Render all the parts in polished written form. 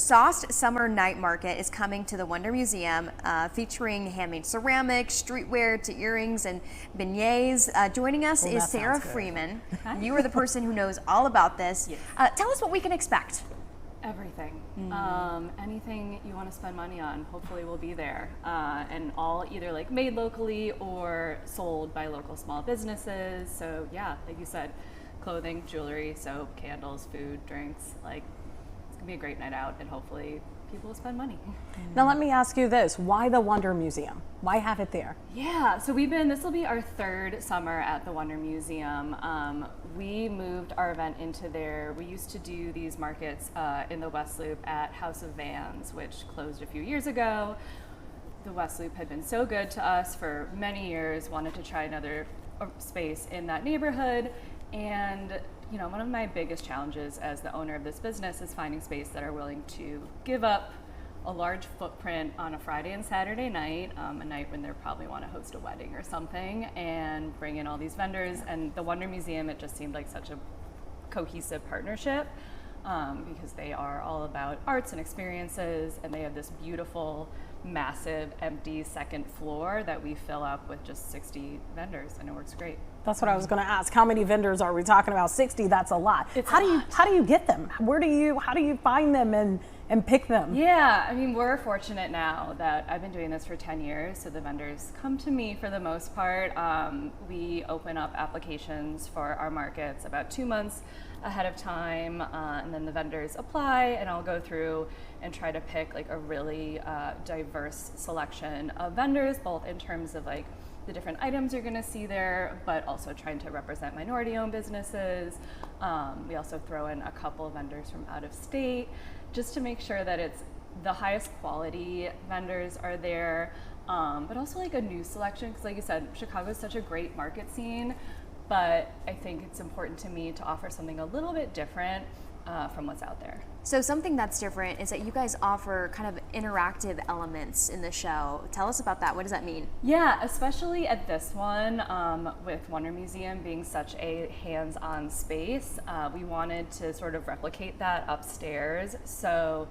SAUCED Summer Night Market is coming to the Wonder Museum, featuring handmade ceramics, streetwear to earrings and beignets. Joining us is Sarah Freeman. You are the person who knows all about this. Yes. Tell us what we can expect. Everything. Anything you want to spend money on, hopefully will be there. And all either like made locally or sold by local small businesses. So yeah, like you said, clothing, jewelry, soap, candles, food, drinks, like it's gonna be a great night out and hopefully people will spend money. Now let me ask you this, why the Wonder Museum? Why have it there? Yeah, so this will be our third summer at the Wonder Museum. We moved our event into there. We used to do these markets in the West Loop at House of Vans, which closed a few years ago. The West Loop had been so good to us for many years, wanted to try another space in that neighborhood. And you know, one of my biggest challenges as the owner of this business is finding space that are willing to give up a large footprint on a Friday and Saturday night, a night when they probably want to host a wedding or something, and bring in all these vendors. And the Wonder Museum, it just seemed like such a cohesive partnership because they are all about arts and experiences, and they have this beautiful, massive, empty second floor that we fill up with just 60 vendors, and it works great. That's what I was going to ask. How many vendors are we talking about? 60, that's a lot. How do you get them? How do you find them and pick them? Yeah, I mean, we're fortunate now that I've been doing this for 10 years, so the vendors come to me for the most part. We open up applications for our markets about 2 months ahead of time, and then the vendors apply, and I'll go through and try to pick like a really diverse selection of vendors, both in terms of like the different items you're going to see there, but also trying to represent minority-owned businesses. We also throw in a couple of vendors from out of state, just to make sure that it's the highest quality vendors are there, but also like a new selection, because like you said, Chicago is such a great market scene, but I think it's important to me to offer something a little bit different from what's out there. So something that's different is that you guys offer kind of interactive elements in the show. Tell us about that. What does that mean? Yeah, especially at this one, with Wonder Museum being such a hands-on space, we wanted to sort of replicate that upstairs. So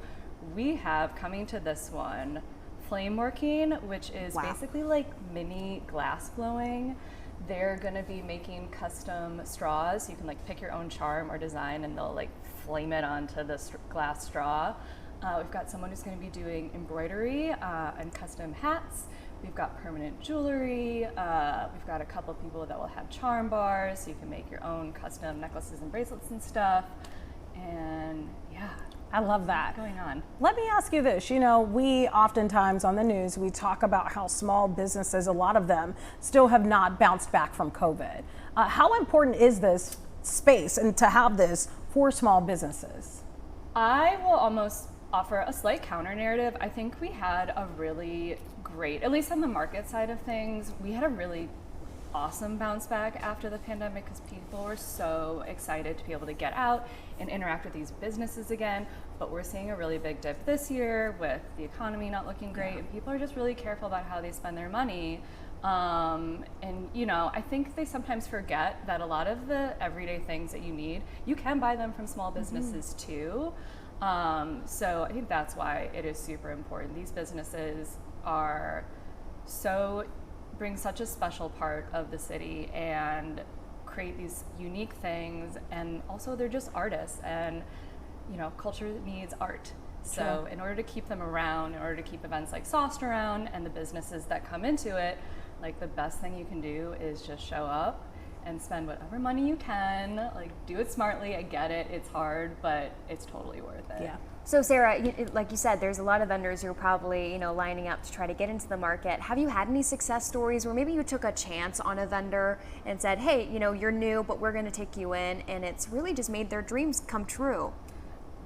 we have, coming to this one, flame working, which is basically like mini glass blowing. They're gonna be making custom straws. You can like pick your own charm or design, and they'll like flame it onto the glass straw. We've got someone who's gonna be doing embroidery and custom hats. We've got permanent jewelry. We've got a couple people that will have charm bars, so you can make your own custom necklaces and bracelets and stuff. And yeah. I love that. Going on. Let me ask you this, you know, we oftentimes on the news, we talk about how small businesses, a lot of them still have not bounced back from COVID. How important is this space and to have this for small businesses? I will almost offer a slight counter narrative. I think we had a really great, at least on the market side of things, we had a really awesome bounce back after the pandemic because people were so excited to be able to get out and interact with these businesses again. But we're seeing a really big dip this year with the economy not looking great, and people are just really careful about how they spend their money. And you know, I think they sometimes forget that a lot of the everyday things that you need, you can buy them from small businesses too. So I think that's why it is super important. These businesses are bring such a special part of the city and create these unique things, and also they're just artists, and you know, culture needs art. So in order to keep them around, in order to keep events like SAUCED around and the businesses that come into it, like the best thing you can do is just show up and spend whatever money you can, like do it smartly. I get it, it's hard, but it's totally worth it. Yeah. So Sarah, like you said, there's a lot of vendors who are probably, you know, lining up to try to get into the market. Have you had any success stories where maybe you took a chance on a vendor and said, hey, you know, you're new, but we're going to take you in, and it's really just made their dreams come true?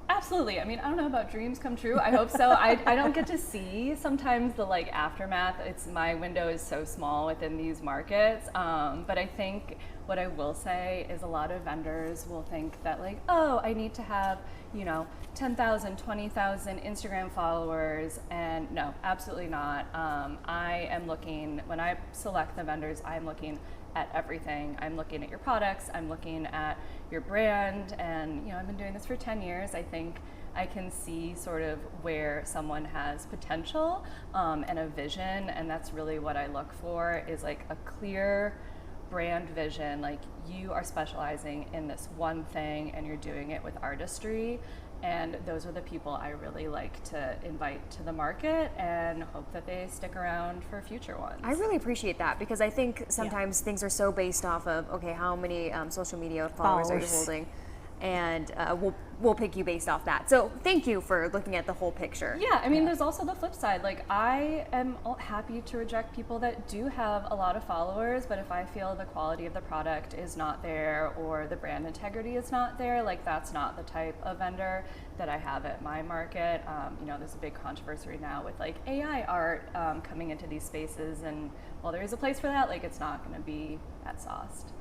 Absolutely. I mean, I don't know about dreams come true. I hope so. I don't get to see sometimes the like aftermath. My window is so small within these markets. But I think what I will say is a lot of vendors will think that like, oh, I need to have, you know, 10,000, 20,000 Instagram followers. And no, absolutely not. I am looking, when I select the vendors, I'm looking at everything. I'm looking at your products, I'm looking at your brand, and you know, I've been doing this for 10 years. I think I can see sort of where someone has potential and a vision, and that's really what I look for, is like a clear brand vision. Like, you are specializing in this one thing and you're doing it with artistry, and those are the people I really like to invite to the market and hope that they stick around for future ones. I really appreciate that, because I think sometimes things are so based off of, okay, how many social media followers are you holding? And we'll pick you based off that. So thank you for looking at the whole picture. Yeah, I mean, there's also the flip side. Like, I am happy to reject people that do have a lot of followers, but if I feel the quality of the product is not there or the brand integrity is not there, like, that's not the type of vendor that I have at my market. You know, there's a big controversy now with like AI art coming into these spaces, and while there is a place for that, like, it's not going to be at SAUCED.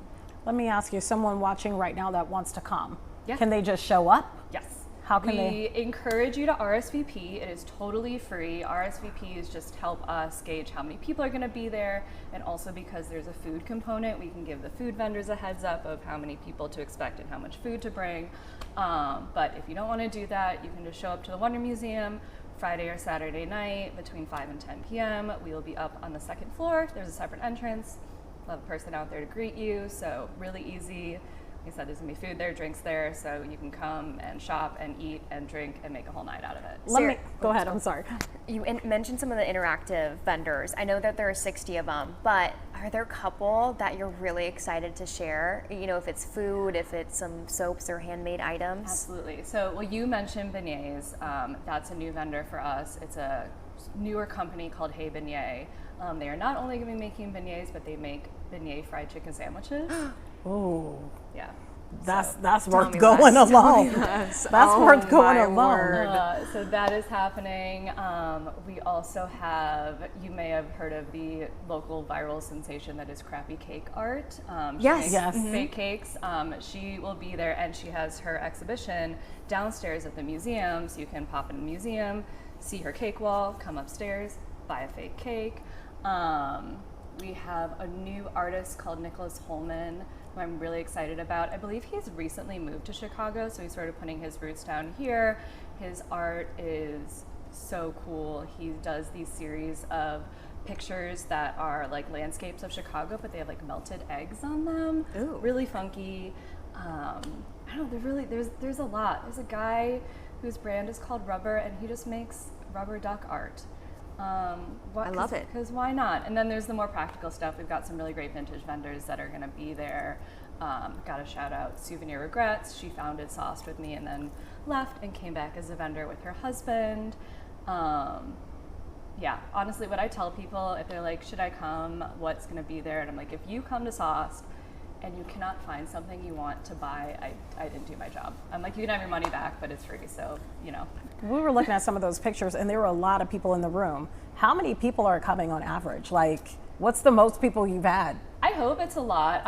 Let me ask you, someone watching right now that wants to come, Yeah. can they just show up? Yes. How can we encourage you to RSVP. It is totally free. RSVPs just help us gauge how many people are going to be there, and also because there's a food component, we can give the food vendors a heads up of how many people to expect and how much food to bring. But if you don't want to do that, you can just show up to the Wonder Museum Friday or Saturday night between 5 and 10 p.m. We will be up on the second floor. There's a separate entrance. We'll have a person out there to greet you, so really easy. Like I said, there's gonna be food there, drinks there, so you can come and shop and eat and drink and make a whole night out of it. Go ahead, I'm sorry. You mentioned some of the interactive vendors. I know that there are 60 of them, but are there a couple that you're really excited to share? You know, if it's food, if it's some soaps or handmade items? Absolutely. So, well, you mentioned beignets. That's a new vendor for us. It's a newer company called Hey Beignet. They are not only going to be making beignets, but they make beignet fried chicken sandwiches. Oh, Yeah. that's Tell worth me going less. alone. Tell me less. That's Oh, worth going my alone. word. So that is happening. We also have, you may have heard of the local viral sensation that is crappy cake art. She Yes. makes Yes. fake cakes. She will be there, and she has her exhibition downstairs at the museum, so you can pop in the museum, see her cake wall, come upstairs, buy a fake cake. We have a new artist called Nicholas Holman, who I'm really excited about. I believe he's recently moved to Chicago, so he's sort of putting his roots down here. His art is so cool. He does these series of pictures that are like landscapes of Chicago, but they have like melted eggs on them. Ooh. Really funky. I don't know, there's a lot. There's a guy whose brand is called Rubber, and he just makes rubber duck art. I love it. Because why not? And then there's the more practical stuff. We've got some really great vintage vendors that are going to be there. Got to shout out Souvenir Regrets. She founded SAUCED with me and then left and came back as a vendor with her husband. Yeah, honestly, what I tell people, if they're like, should I come? What's going to be there? And I'm like, if you come to SAUCED and you cannot find something you want to buy, I didn't do my job. I'm like, you can have your money back, but it's free, so, you know. We were looking at some of those pictures, and there were a lot of people in the room. How many people are coming on average? Like, what's the most people you've had? I hope it's a lot.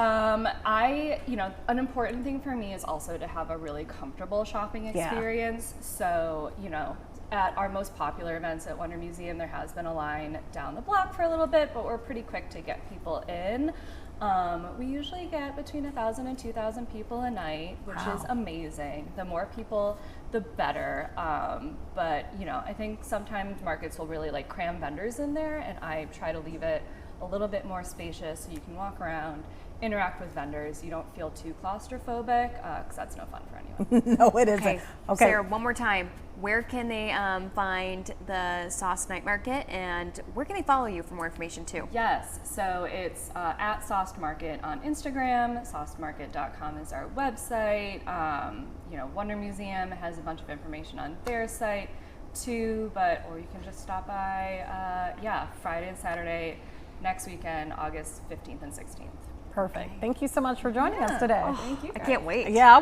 You know, an important thing for me is also to have a really comfortable shopping experience. So, you know, at our most popular events at Wonder Museum, there has been a line down the block for a little bit, but we're pretty quick to get people in. We usually get between 1,000 and 2,000 people a night, which is amazing. The more people, the better. But, you know, I think sometimes markets will really like cram vendors in there, and I try to leave it a little bit more spacious so you can walk around, interact with vendors. You don't feel too claustrophobic, because that's no fun for anyone. No, it isn't. Okay. Okay. Sarah, one more time. Where can they find the SAUCED Night Market, and where can they follow you for more information too? Yes, so it's at SAUCED Market on Instagram. SAUCEDmarket.com is our website. You know, Wonder Museum has a bunch of information on their site too, or you can just stop by, Friday and Saturday next weekend, August 15th and 16th. Perfect. Thank you so much for joining us today. Thank you, I guys. can't wait. Yeah.